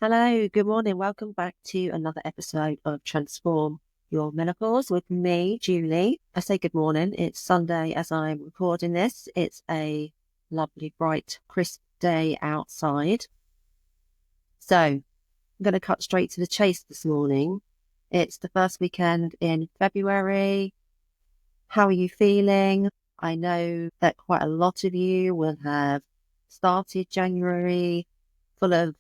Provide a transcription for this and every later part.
Hello, good morning. Welcome back to another episode of Transform Your Menopause with me, Julie. I say good morning. It's Sunday as I'm recording this. It's a lovely, bright, crisp day outside. So I'm going to cut straight to the chase this morning. It's the first weekend in February. How are you feeling? I know that quite a lot of you will have started January full of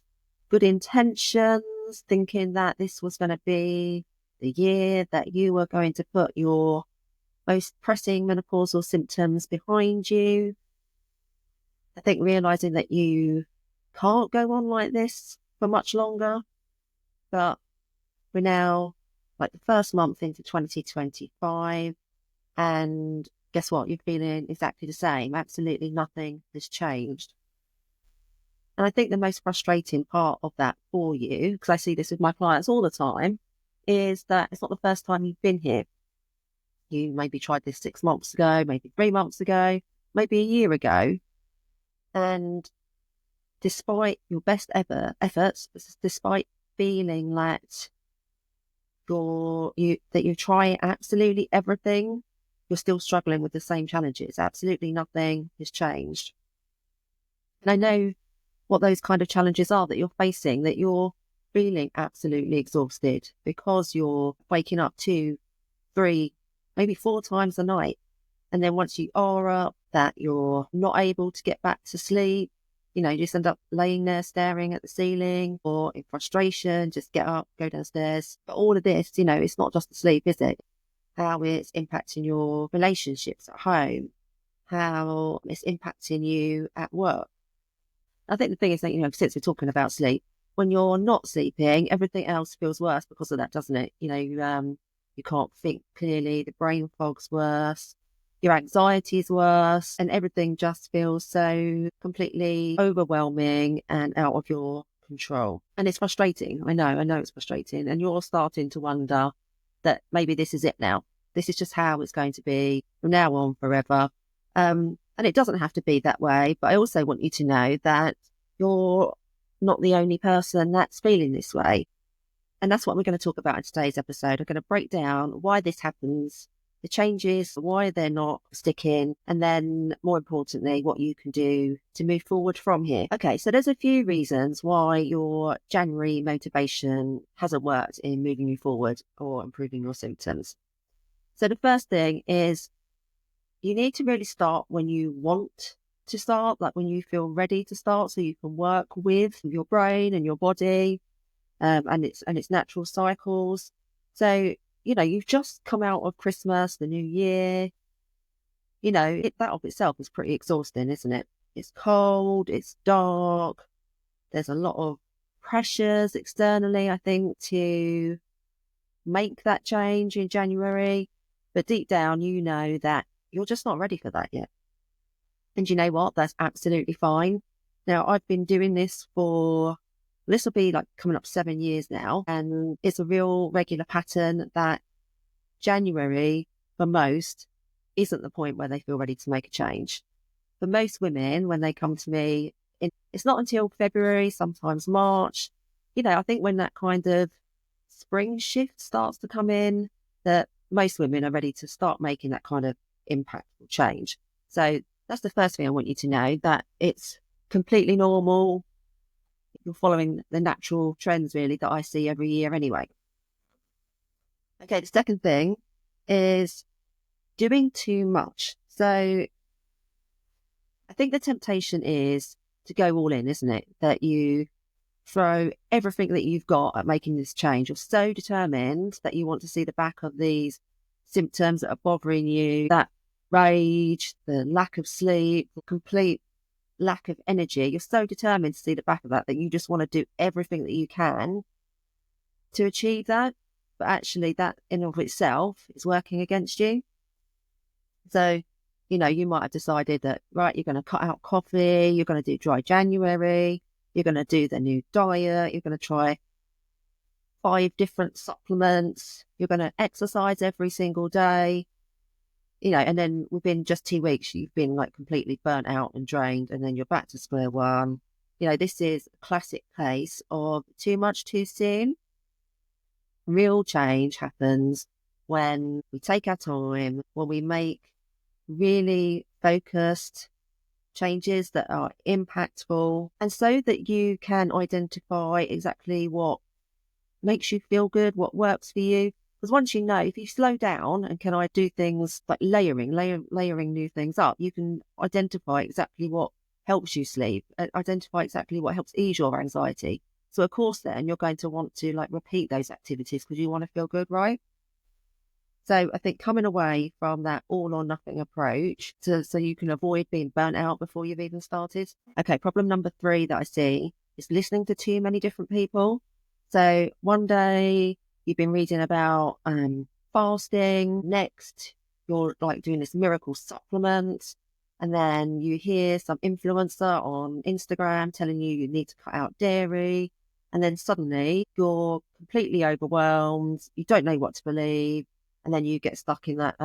good intentions, thinking that this was going to be the year that you were going to put your most pressing menopausal symptoms behind you. I think realizing that you can't go on like this for much longer, but we're now like the first month into 2025, and guess what? You're feeling exactly the same. Absolutely nothing has changed. And I think the most frustrating part of that for you, because I see this with my clients all the time, is that it's not the first time you've been here. You maybe tried this 6 months ago, maybe 3 months ago, maybe a year ago. And despite your best ever efforts, despite feeling that you're trying absolutely everything, you're still struggling with the same challenges. Absolutely nothing has changed. And I know what those kind of challenges are that you're facing, that you're feeling absolutely exhausted because you're waking up 2, 3, maybe 4 times a night. And then once you are up, that you're not able to get back to sleep. You just end up laying there staring at the ceiling or in frustration, just get up, go downstairs. But all of this, it's not just the sleep, is it? How it's impacting your relationships at home, how it's impacting you at work. I think the thing is that, since we're talking about sleep, when you're not sleeping, everything else feels worse because of that, doesn't it? You can't think clearly, the brain fog's worse, your anxiety is worse, and everything just feels so completely overwhelming and out of your control. And it's frustrating. I know it's frustrating. And you're starting to wonder that maybe this is it now. This is just how it's going to be from now on forever. And it doesn't have to be that way, but I also want you to know that you're not the only person that's feeling this way. And that's what we're going to talk about in today's episode. I'm going to break down why this happens, the changes, why they're not sticking, and then more importantly, what you can do to move forward from here. Okay, so there's a few reasons why your January motivation hasn't worked in moving you forward or improving your symptoms. So the first thing is you need to really start when you want to start, like when you feel ready to start, so you can work with your brain and your body and its natural cycles. So, you've just come out of Christmas, the new year. That of itself is pretty exhausting, isn't it? It's cold, it's dark. There's a lot of pressures externally, I think, to make that change in January. But deep down, you know that you're just not ready for that yet. And you know what? That's absolutely fine. Now, I've been doing this this will be like coming up 7 years now. And it's a real regular pattern that January, for most, isn't the point where they feel ready to make a change. For most women, when they come to me, it's not until February, sometimes March. I think when that kind of spring shift starts to come in, that most women are ready to start making that kind of impactful change. So that's the first thing I want you to know, that it's completely normal. You're following the natural trends really that I see every year anyway. Okay, the second thing is doing too much. So I think the temptation is to go all in, isn't it? That you throw everything that you've got at making this change. You're so determined that you want to see the back of these symptoms that are bothering you, that rage, the lack of sleep, the complete lack of energy. You're so determined to see the back of that you just want to do everything that you can to achieve that. But actually that in and of itself is working against you. So, you might have decided that, right, you're going to cut out coffee, you're going to do dry January, you're going to do the new diet, you're going to try 5 different supplements, you're going to exercise every single day, and then within just 2 weeks, you've been like completely burnt out and drained, and then you're back to square one. This is a classic case of too much too soon. Real change happens when we take our time, when we make really focused changes that are impactful, and so that you can identify exactly what makes you feel good, what works for you. Because once you know, if you slow down and can I do things like layering new things up, you can identify exactly what helps you sleep, identify exactly what helps ease your anxiety. So of course, then you're going to want to repeat those activities because you want to feel good, right? So I think coming away from that all or nothing approach so you can avoid being burnt out before you've even started. Okay, problem number 3 that I see is listening to too many different people. So one day you've been reading about fasting, next you're doing this miracle supplement, and then you hear some influencer on Instagram telling you need to cut out dairy, and then suddenly you're completely overwhelmed, you don't know what to believe, and then you get stuck in that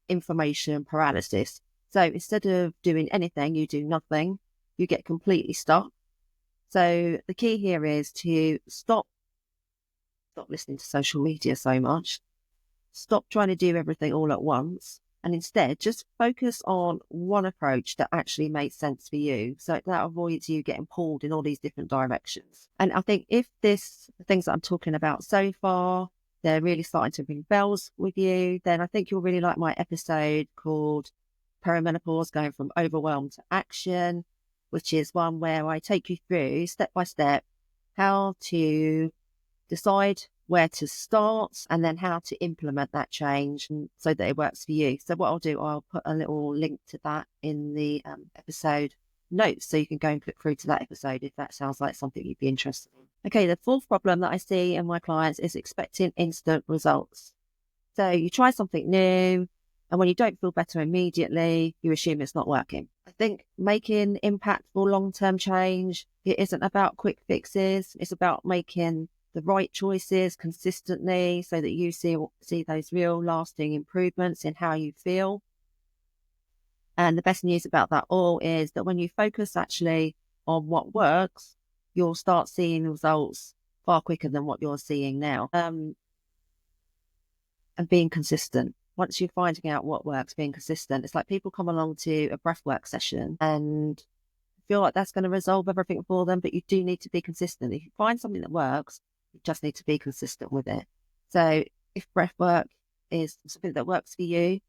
information paralysis. So instead of doing anything, you do nothing, you get completely stuck. So the key here is to stop listening to social media so much, stop trying to do everything all at once, and instead just focus on one approach that actually makes sense for you. So that avoids you getting pulled in all these different directions. And I think if the things that I'm talking about so far, they're really starting to ring bells with you, then I think you'll really like my episode called Perimenopause, Going from Overwhelm to Action, which is one where I take you through step by step how to decide where to start and then how to implement that change so that it works for you. So what I'll do, I'll put a little link to that in the episode notes so you can go and click through to that episode if that sounds like something you'd be interested in. Okay, the 4th problem that I see in my clients is expecting instant results. So you try something new, and when you don't feel better immediately, you assume it's not working. I think making impactful long-term change, it isn't about quick fixes. It's about making the right choices consistently so that you see those real lasting improvements in how you feel. And the best news about that all is that when you focus actually on what works, you'll start seeing results far quicker than what you're seeing now. And being consistent. Once you're finding out what works, being consistent. It's like people come along to a breathwork session and feel like that's going to resolve everything for them, but you do need to be consistent. If you find something that works, you just need to be consistent with it. So if breathwork is something that works for you,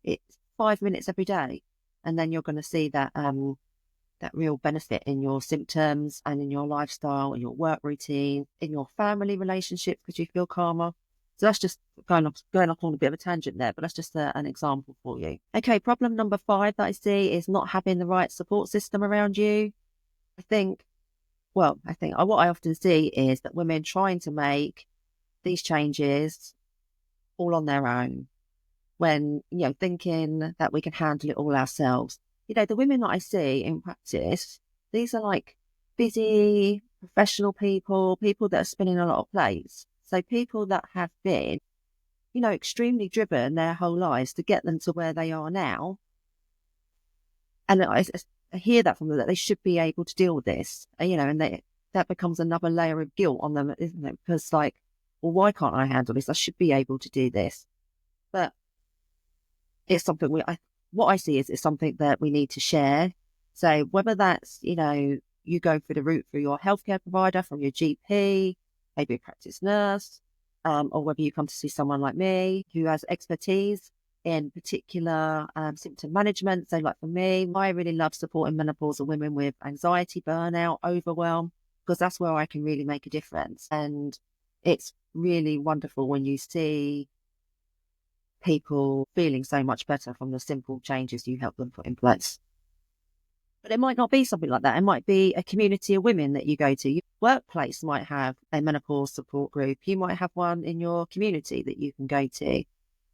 it's 5 minutes every day, and then you're going to see that that real benefit in your symptoms and in your lifestyle, in your work routine, in your family relationships because you feel calmer. So that's just going off on a bit of a tangent there, but that's just an example for you. Okay, problem number 5 that I see is not having the right support system around you. I think what I often see is that women trying to make these changes all on their own when, thinking that we can handle it all ourselves. The women that I see in practice, these are busy, professional people that are spinning a lot of plates. So people that have been, extremely driven their whole lives to get them to where they are now. And I hear that from them, that they should be able to deal with this, and that becomes another layer of guilt on them, isn't it? Because well, why can't I handle this? I should be able to do this. But it's something what I see is it's something that we need to share. So whether that's, you go through the route through your healthcare provider, from your GP, maybe a practice nurse, or whether you come to see someone like me who has expertise in particular symptom management. So for me, I really love supporting menopausal women with anxiety, burnout, overwhelm, because that's where I can really make a difference. And it's really wonderful when you see people feeling so much better from the simple changes you help them put in place. But it might not be something like that. It might be a community of women that you go to. Your workplace might have a menopause support group. You might have one in your community that you can go to.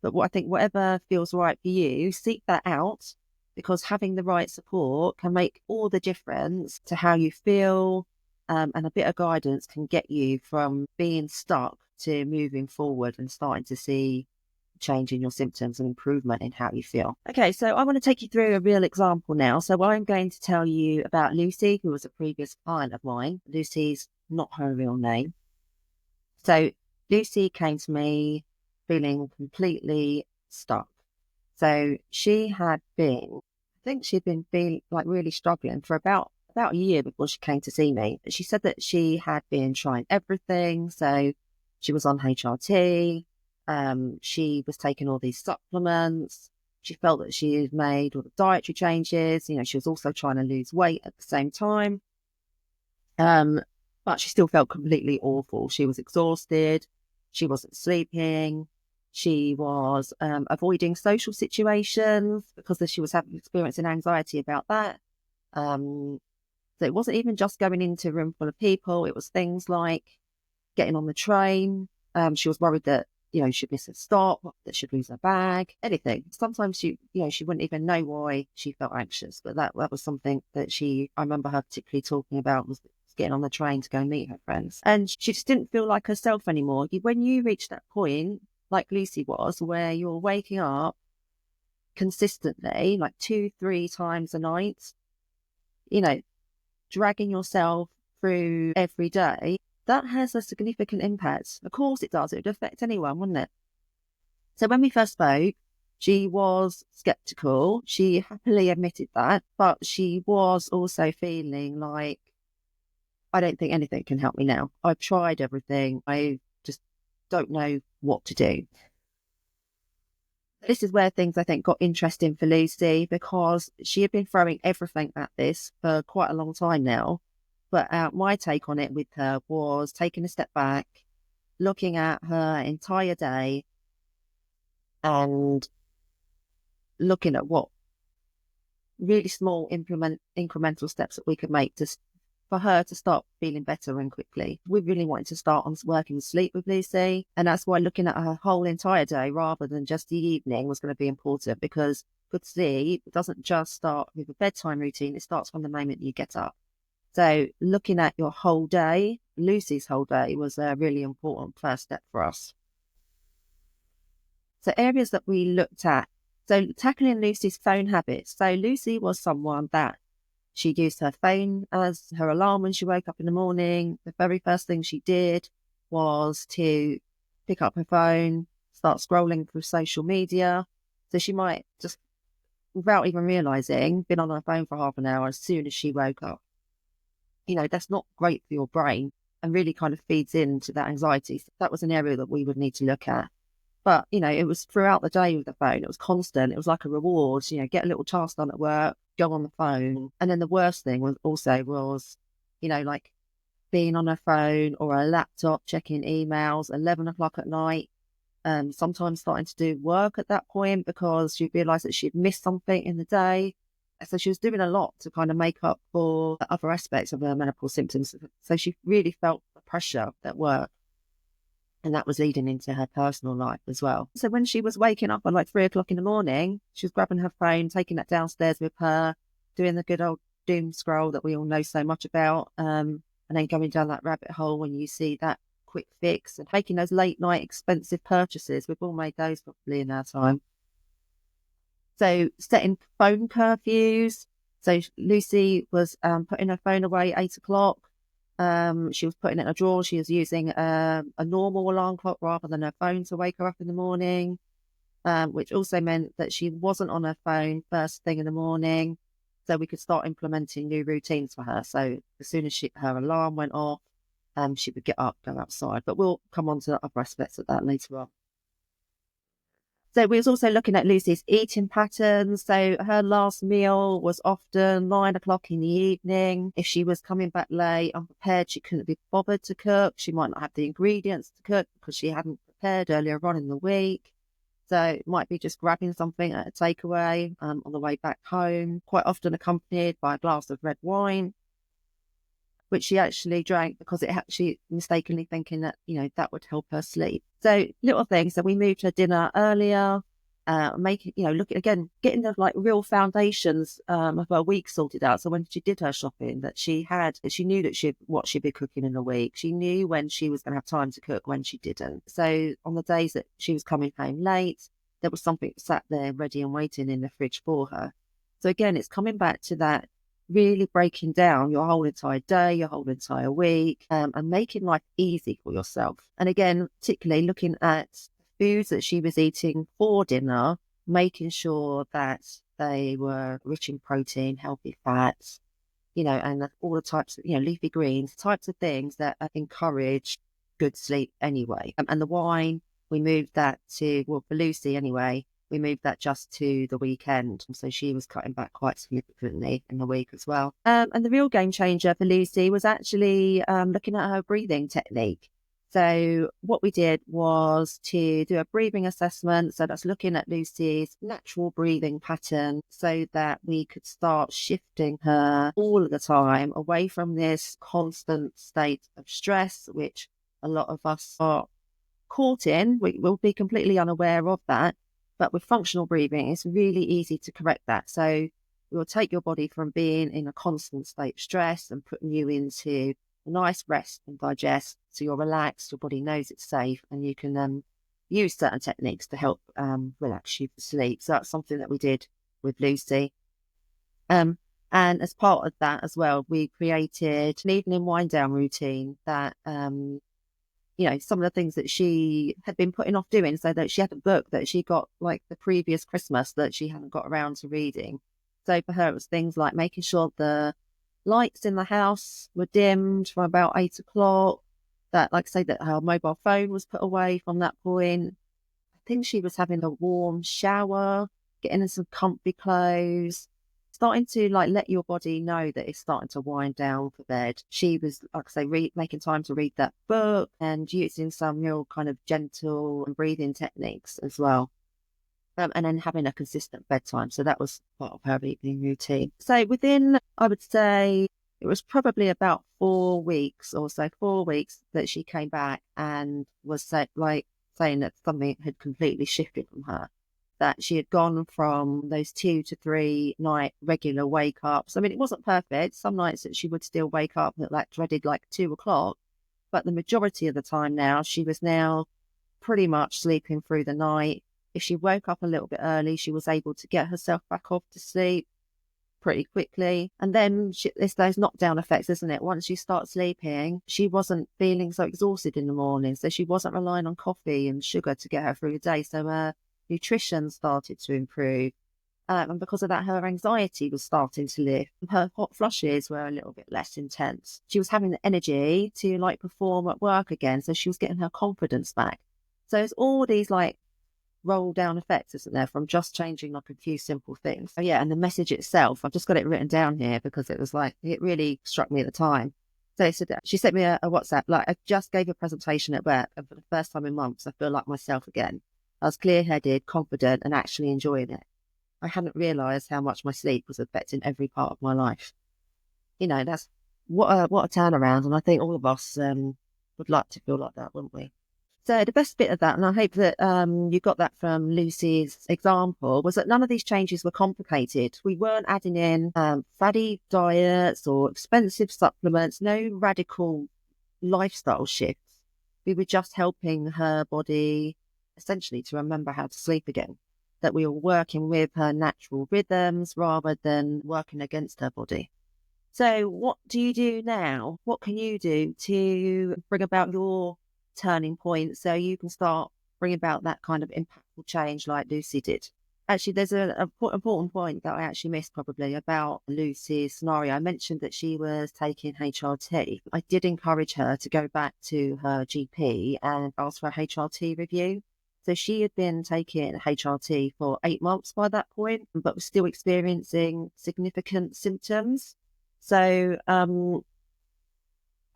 But I think whatever feels right for you, seek that out, because having the right support can make all the difference to how you feel, and a bit of guidance can get you from being stuck to moving forward and starting to see change in your symptoms and improvement in how you feel. Okay, so I want to take you through a real example now. So I'm going to tell you about Lucy, who was a previous client of mine. Lucy's not her real name. So Lucy came to me feeling completely stuck. So she had been, I think she'd been feeling like really struggling for about a year before she came to see me. She said that she had been trying everything. So she was on HRT. She was taking all these supplements. She felt that she had made all the dietary changes. You know, she was also trying to lose weight at the same time. But she still felt completely awful. She was exhausted. She wasn't sleeping. She was avoiding social situations because she was experiencing anxiety about that. So it wasn't even just going into a room full of people. It was things like getting on the train. She was worried that, you know, she'd miss a stop, that she'd lose her bag, anything. Sometimes she wouldn't even know why she felt anxious, but that was something that I remember her particularly talking about, was getting on the train to go and meet her friends. And she just didn't feel like herself anymore. When you reach that point, like Lucy was, where you're waking up consistently, like 2-3 times a night, you know, dragging yourself through every day, that has a significant impact. Of course it does. It would affect anyone, wouldn't it? So when we first spoke, she was skeptical. She happily admitted that, but she was also feeling like, I don't think anything can help me now. I've tried everything. I just don't know what to do. This is where things, I think, got interesting for Lucy, because she had been throwing everything at this for quite a long time now. But my take on it with her was taking a step back, looking at her entire day and looking at what really small incremental steps that we could make for her to start feeling better and quickly. We really wanted to start on working sleep with Lucy, and that's why looking at her whole entire day rather than just the evening was going to be important, because good sleep doesn't just start with a bedtime routine, it starts from the moment you get up. So looking at your whole day, Lucy's whole day, was a really important first step for us. So areas that we looked at, so tackling Lucy's phone habits. So Lucy was someone that she used her phone as her alarm when she woke up in the morning. The very first thing she did was to pick up her phone, start scrolling through social media. So she might just, without even realising, been on her phone for half an hour as soon as she woke up. You know, that's not great for your brain and really kind of feeds into that anxiety. So that was an area that we would need to look at. But, you know, it was throughout the day with the phone. It was constant. It was like a reward, you know, get a little task done at work, go on the phone. And then the worst thing was, you know, like being on her phone or a laptop, checking emails, 11 o'clock at night, sometimes starting to do work at that point because she realised that she'd missed something in the day. So she was doing a lot to kind of make up for the other aspects of her menopause symptoms. So she really felt the pressure at work. And that was leading into her personal life as well. So when she was waking up at like 3 o'clock in the morning, she was grabbing her phone, taking that downstairs with her, doing the good old doom scroll that we all know so much about, and then going down that rabbit hole when you see that quick fix and making those late night expensive purchases. We've all made those probably in our time. So setting phone curfews. So Lucy was putting her phone away at 8 o'clock. She was putting it in a drawer. She was using a normal alarm clock rather than her phone to wake her up in the morning, which also meant that she wasn't on her phone first thing in the morning. So we could start implementing new routines for her. So as soon as her alarm went off, she would get up, go outside. But we'll come on to the other aspects of that later on. So we was also looking at Lucy's eating patterns. So her last meal was often 9 o'clock in the evening. If she was coming back late, unprepared, she couldn't be bothered to cook. She might not have the ingredients to cook because she hadn't prepared earlier on in the week. So it might be just grabbing something at a takeaway on the way back home, quite often accompanied by a glass of red wine, which she actually drank because it actually mistakenly thinking that, you know, that would help her sleep. So little things. So we moved her dinner earlier. making, look again, getting the like real foundations of her week sorted out. So when she did her shopping, that she knew that what she'd be cooking in a week. She knew when she was going to have time to cook, when she didn't. So on the days that she was coming home late, there was something sat there ready and waiting in the fridge for her. So again, it's coming back to that, really breaking down your whole entire day, your whole entire week, and making life easy for yourself. And again, particularly looking at foods that she was eating for dinner, making sure that they were rich in protein, healthy fats, and all the types of, leafy greens, types of things that encourage good sleep anyway. And the wine, we moved that to, well, for Lucy anyway, we moved that just to the weekend. So she was cutting back quite significantly in the week as well. And the real game changer for Lucy was actually looking at her breathing technique. So what we did was to do a breathing assessment. So that's looking at Lucy's natural breathing pattern so that we could start shifting her all of the time away from this constant state of stress, which a lot of us are caught in. We will be completely unaware of that. But with functional breathing, it's really easy to correct that. So we'll take your body from being in a constant state of stress and putting you into a nice rest and digest. So you're relaxed, your body knows it's safe, and you can use certain techniques to help relax you for sleep. So that's something that we did with Lucy. And as part of that as well, we created an evening wind down routine that some of the things that she had been putting off doing, so that she had a book that she got like the previous Christmas that she hadn't got around to reading. So for her, it was things like making sure the lights in the house were dimmed from about 8 o'clock, that, like I say, that her mobile phone was put away from that point. I think she was having a warm shower, getting in some comfy clothes, starting to like let your body know that it's starting to wind down for bed. She was, like I say, making time to read that book and using some real kind of gentle and breathing techniques as well. And then having a consistent bedtime. So that was part of her evening routine. So within, I would say, it was probably about 4 weeks or so, 4 weeks that she came back and was saying that something had completely shifted from her. That she had gone from those 2 to 3 night regular wake ups. I mean, it wasn't perfect. Some nights that she would still wake up at like dreaded like 2 o'clock, but the majority of the time now, she was now pretty much sleeping through the night. If she woke up a little bit early, she was able to get herself back off to sleep pretty quickly. And then it's those knockdown effects, isn't it? Once you start sleeping, she wasn't feeling so exhausted in the morning. So she wasn't relying on coffee and sugar to get her through the day. So her nutrition started to improve. And because of that, her anxiety was starting to lift. Her hot flushes were a little bit less intense. She was having the energy to like perform at work again. So she was getting her confidence back. So it's all these like roll down effects, isn't there, from just changing like a few simple things. So yeah, and the message itself, I've just got it written down here because it was like, it really struck me at the time. So she sent me a WhatsApp, like, I just gave a presentation at work and for the first time in months, I feel like myself again. I was clear-headed, confident and actually enjoying it. I hadn't realised how much my sleep was affecting every part of my life. That's what a turnaround. And I think all of us would like to feel like that, wouldn't we? So the best bit of that, and I hope that you got that from Lucy's example, was that none of these changes were complicated. We weren't adding in fatty diets or expensive supplements, no radical lifestyle shifts. We were just helping her body essentially to remember how to sleep again, that we were working with her natural rhythms rather than working against her body. So what do you do now? What can you do to bring about your turning point so you can start bringing about that kind of impactful change like Lucy did? Actually, there's an important point that I actually missed probably about Lucy's scenario. I mentioned that she was taking HRT. I did encourage her to go back to her GP and ask for a HRT review. So she had been taking HRT for 8 months by that point, but was still experiencing significant symptoms. So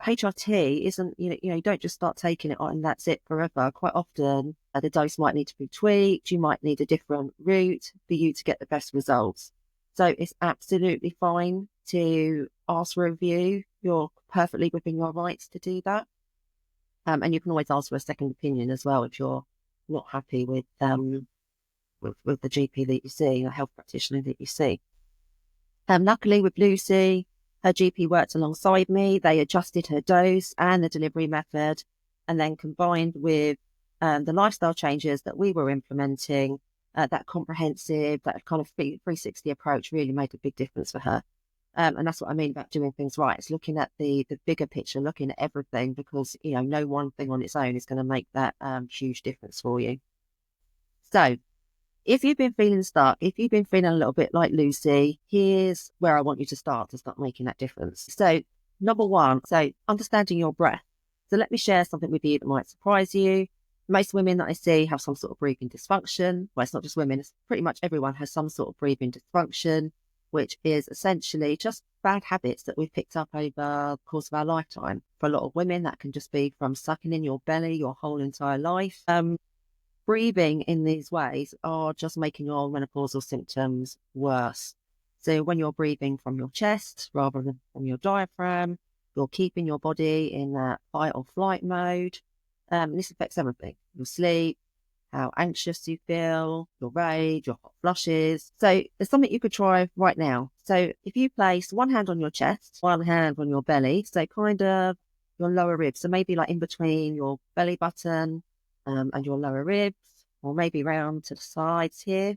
HRT isn't, you don't just start taking it on and that's it forever. Quite often, the dose might need to be tweaked. You might need a different route for you to get the best results. So it's absolutely fine to ask for a review. You're perfectly within your rights to do that. And you can always ask for a second opinion as well if you're not happy with with the GP that you see, the health practitioner that you see. Luckily with Lucy, her GP worked alongside me. They adjusted her dose and the delivery method, and then combined with the lifestyle changes that we were implementing, that comprehensive, that kind of 360 approach really made a big difference for her. And that's what I mean about doing things right. It's looking at the bigger picture, looking at everything, because, no one thing on its own is going to make that huge difference for you. So if you've been feeling stuck, if you've been feeling a little bit like Lucy, here's where I want you to start making that difference. So number one, understanding your breath. So let me share something with you that might surprise you. Most women that I see have some sort of breathing dysfunction. Well, it's not just women, it's pretty much everyone has some sort of breathing dysfunction, which is essentially just bad habits that we've picked up over the course of our lifetime. For a lot of women, that can just be from sucking in your belly your whole entire life. Breathing in these ways are just making your menopausal symptoms worse. So when you're breathing from your chest rather than from your diaphragm, you're keeping your body in that fight or flight mode. This affects everything: your sleep, how anxious you feel, your rage, your hot flushes. So there's something you could try right now. So if you place one hand on your chest, one hand on your belly, so kind of your lower ribs, so maybe like in between your belly button and your lower ribs, or maybe round to the sides here,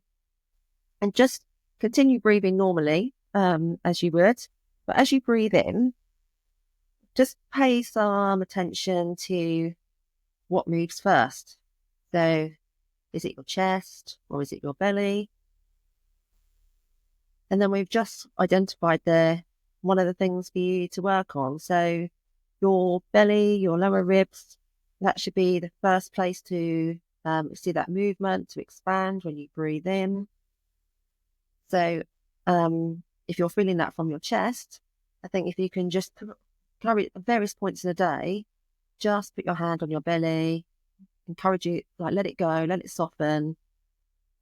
and just continue breathing normally as you would. But as you breathe in, just pay some attention to what moves first. So is it your chest or is it your belly? And then we've just identified one of the things for you to work on. So your belly, your lower ribs, that should be the first place to see that movement to expand when you breathe in. So if you're feeling that from your chest, I think if you can just carry at various points in the day, just put your hand on your belly, encourage you, let it go, let it soften,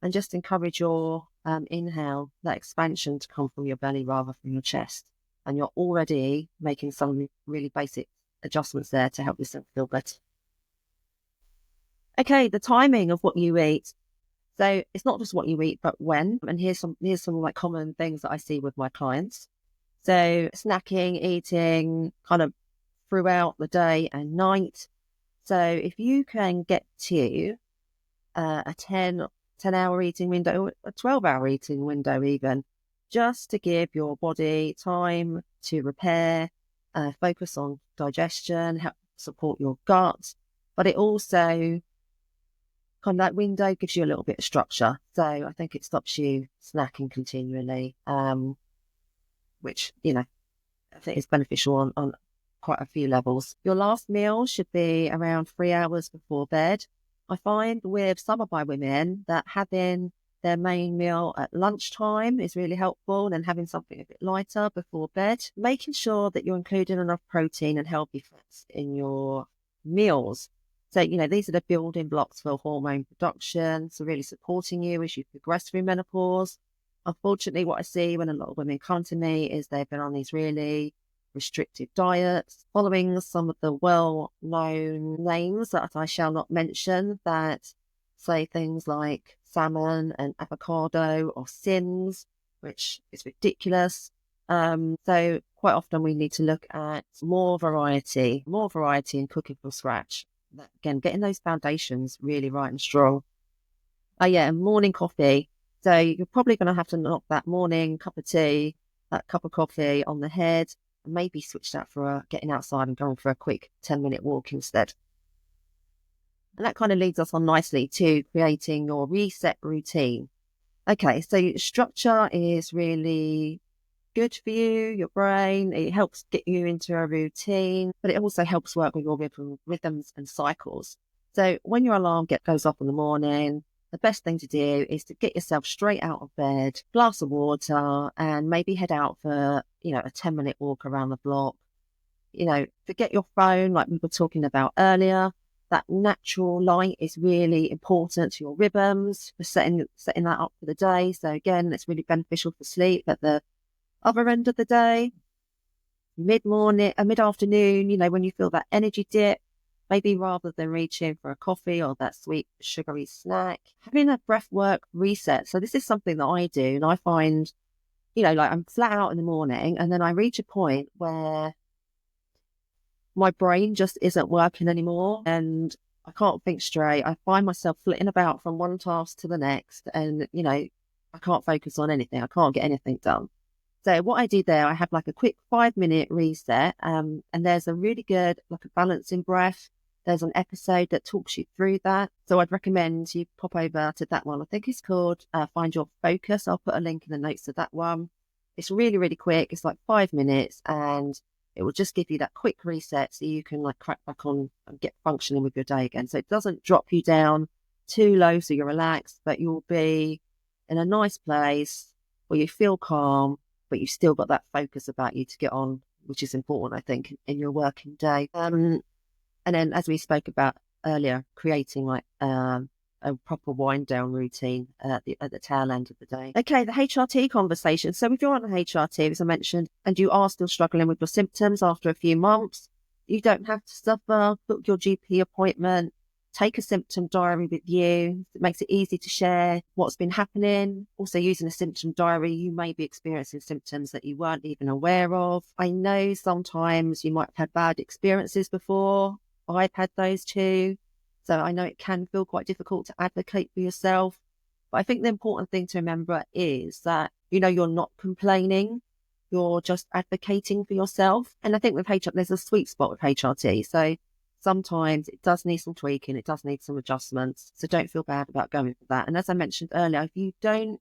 and just encourage your inhale, that expansion to come from your belly rather from your chest. And you're already making some really basic adjustments there to help yourself feel better. Okay, the timing of what you eat. So it's not just what you eat, but when. And here's some like common things that I see with my clients. So snacking, eating kind of throughout the day and night. So if you can get to a 10-hour eating window, a 12-hour eating window even, just to give your body time to repair, focus on digestion, help support your gut, but it also kind of that window gives you a little bit of structure. So I think it stops you snacking continually, which, I think is beneficial on quite a few levels. Your last meal should be around 3 hours before bed. I find with some of my women that having their main meal at lunchtime is really helpful, and then having something a bit lighter before bed, making sure that you're including enough protein and healthy fats in your meals. So, these are the building blocks for hormone production, so really supporting you as you progress through menopause. Unfortunately, what I see when a lot of women come to me is they've been on these really restrictive diets, following some of the well-known names that I shall not mention, that say things like salmon and avocado or Sims, which is ridiculous. So quite often we need to look at more variety in cooking from scratch. Again, getting those foundations really right and strong. And morning coffee. So you're probably going to have to knock that morning cup of tea, that cup of coffee on the head, and maybe switch that for getting outside and going for a quick 10-minute walk instead. And that kind of leads us on nicely to creating your reset routine. Okay, so structure is really good for you, your brain. It helps get you into a routine, but it also helps work with your rhythms and cycles. So when your alarm goes off in the morning, the best thing to do is to get yourself straight out of bed, glass of water, and maybe head out for, a 10-minute walk around the block. Forget your phone like we were talking about earlier. That natural light is really important to your rhythms for setting that up for the day. So again, it's really beneficial for sleep at the other end of the day, mid-morning, mid-afternoon, when you feel that energy dip, maybe rather than reaching for a coffee or that sweet sugary snack, having a breath work reset. So this is something that I do, and I find, like I'm flat out in the morning, and then I reach a point where my brain just isn't working anymore and I can't think straight. I find myself flitting about from one task to the next, and I can't focus on anything. I can't get anything done. So what I do there, I have like a quick 5-minute reset, and there's a really good like a balancing breath. There's an episode that talks you through that. So I'd recommend you pop over to that one. I think it's called Find Your Focus. I'll put a link in the notes to that one. It's really, really quick. It's like 5 minutes, and it will just give you that quick reset so you can like crack back on and get functioning with your day again. So it doesn't drop you down too low so you're relaxed, but you'll be in a nice place where you feel calm, but you've still got that focus about you to get on, which is important, I think, in your working day. And then, as we spoke about earlier, creating like a proper wind down routine at the tail end of the day. Okay, the HRT conversation. So if you're on a HRT, as I mentioned, and you are still struggling with your symptoms after a few months, you don't have to suffer. Book your GP appointment. Take a symptom diary with you. It makes it easy to share what's been happening. Also, using a symptom diary, you may be experiencing symptoms that you weren't even aware of. I know sometimes you might have had bad experiences before. I've had those too. So I know it can feel quite difficult to advocate for yourself. But I think the important thing to remember is that, you're not complaining. You're just advocating for yourself. And I think with HRT, there's a sweet spot with HRT. So sometimes it does need some tweaking. It does need some adjustments. So don't feel bad about going for that. And as I mentioned earlier, if you don't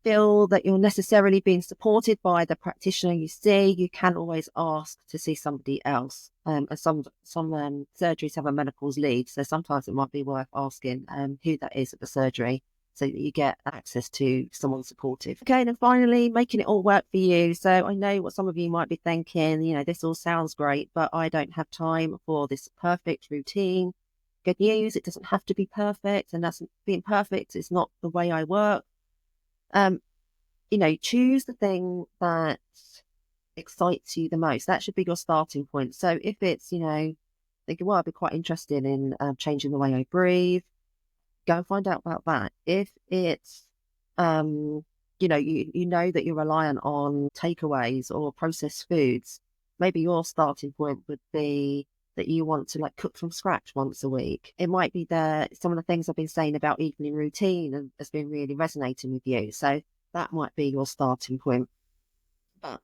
feel that you're necessarily being supported by the practitioner you see, you can always ask to see somebody else. And some surgeries have a menopause lead, so sometimes it might be worth asking who that is at the surgery so that you get access to someone supportive. Okay, and then finally, making it all work for you. So I know what some of you might be thinking, this all sounds great, but I don't have time for this perfect routine. Good news, it doesn't have to be perfect, and that's being perfect is not the way I work. Choose the thing that excites you the most. That should be your starting point. So if it's, thinking, well, I'd be quite interested in changing the way I breathe, go and find out about that. If it's, you know that you're reliant on takeaways or processed foods, maybe your starting point would be that you want to like cook from scratch once a week. It might be that some of the things I've been saying about evening routine and has been really resonating with you. So that might be your starting point. But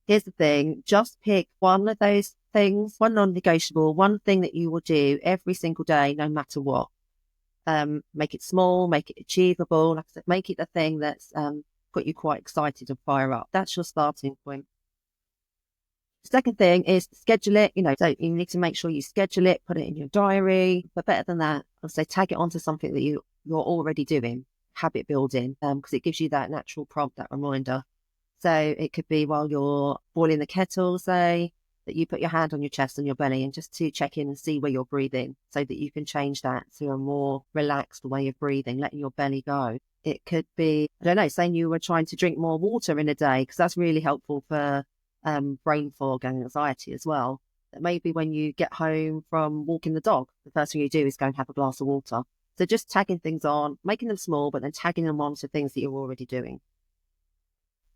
here's the thing, just pick one of those things, one non-negotiable, one thing that you will do every single day, no matter what. Make it small, make it achievable. Like I said, make it the thing that's got you quite excited and fire up. That's your starting point. Second thing is schedule it, so you need to make sure you schedule it, put it in your diary. But better than that, I'll say tag it onto something that you're already doing, habit building, because it gives you that natural prompt, that reminder. So it could be while you're boiling the kettle, say, that you put your hand on your chest and your belly and just to check in and see where you're breathing so that you can change that to a more relaxed way of breathing, letting your belly go. It could be, I don't know, saying you were trying to drink more water in a day, because that's really helpful for brain fog and anxiety as well. That maybe when you get home from walking the dog, the first thing you do is go and have a glass of water. So just tagging things on, making them small, but then tagging them on to things that you're already doing.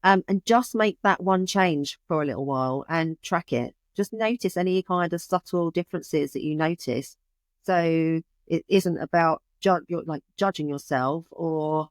And just make that one change for a little while and track it. Just notice any kind of subtle differences that you notice. So it isn't about judging yourself or,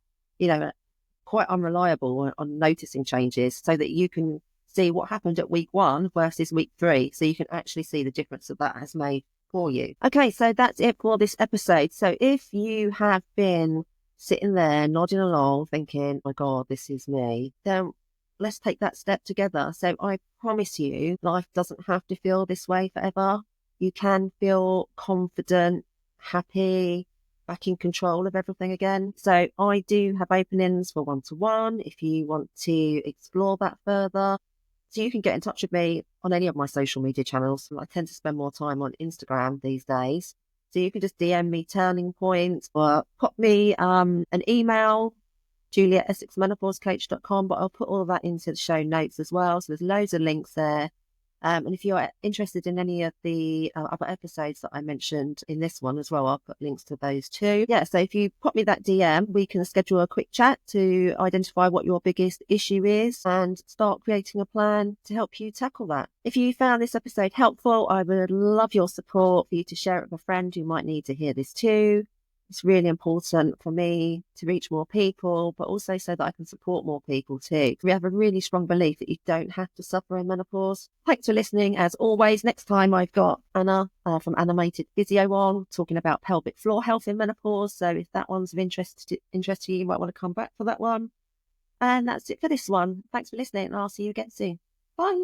quite unreliable on noticing changes, so that you can see what happened at week 1 versus week 3. So you can actually see the difference that has made for you. Okay, so that's it for this episode. So if you have been sitting there nodding along thinking, oh my God, this is me, then let's take that step together. So I promise you, life doesn't have to feel this way forever. You can feel confident, happy, back in control of everything again. So I do have openings for one-to-one if you want to explore that further. So you can get in touch with me on any of my social media channels. I tend to spend more time on Instagram these days. So you can just DM me Turning Point or pop me an email, julia@essexmenopausecoach.com, but I'll put all of that into the show notes as well. So there's loads of links there And if you're interested in any of the other episodes that I mentioned in this one as well, I'll put links to those too. Yeah, so if you pop me that DM, we can schedule a quick chat to identify what your biggest issue is and start creating a plan to help you tackle that. If you found this episode helpful, I would love your support for you to share it with a friend who might need to hear this too. It's really important for me to reach more people, but also so that I can support more people too. We have a really strong belief that you don't have to suffer in menopause. Thanks for listening. As always, next time I've got Anna from Animated Physio on, talking about pelvic floor health in menopause. So if that one's of interest to you, you might want to come back for that one. And that's it for this one. Thanks for listening, and I'll see you again soon. Bye.